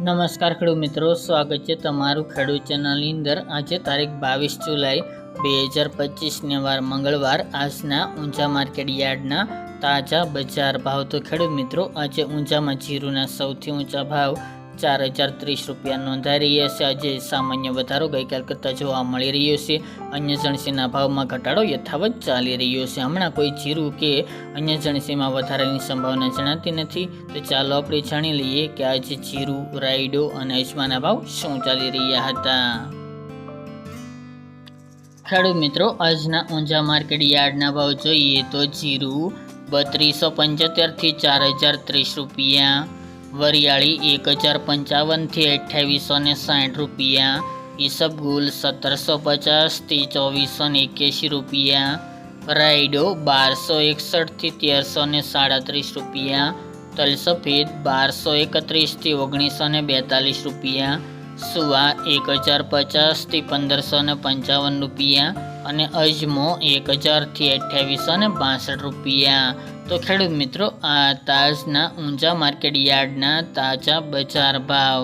નમસ્કાર ખેડૂત મિત્રો, સ્વાગત છે તમારું ખેડૂત ચેનલની અંદર। આજે તારીખ 22 જુલાઈ 2025 વાર મંગળવાર આજના ઊંચા માર્કેટ યાર્ડના તાજા બજાર ભાવ। તો ખેડૂત મિત્રો, આજે ઊંચામાં જીરુના સૌથી ઊંચા ભાવ 4030 રૂપિયા નોંધાઈ રહ્યા છે। આજે સામાન્ય વધારો ગઈકાલ કરતાં જોવા મળી રહ્યો છે। અન્ય જણસીના ભાવમાં ઘટાડો યથાવત ચાલી રહ્યો છે। હમણાં કોઈ જીરું કે અન્ય જણસીમાં વધારાની સંભાવના જણાતી નથી। તો ચાલો આપણે જાણી લઈએ કે આજે જીરું, રાયડો અને અજમાના ભાવ શું ચાલી રહ્યા હતા। ખેડૂત મિત્રો, આજના ઊંચા માર્કેટ યાર્ડના ભાવ જોઈએ તો જીરું 3275 થી 4030 રૂપિયા, વરિયાળી 1055 થી 2860 રૂપિયા, ઈસબગુલ 1750 થી 2481 રૂપિયા, રાયડો 1261 થી 1337 રૂપિયા, તલ સફેદ 1231 થી 1942 રૂપિયા, સુવા 1050 થી 1555 રૂપિયા અને અજમો 1000 થી 2862 રૂપિયા। તો ખેડૂત મિત્રો, આ તાજના ઊંચા માર્કેટ યાર્ડના તાજા બજાર ભાવ।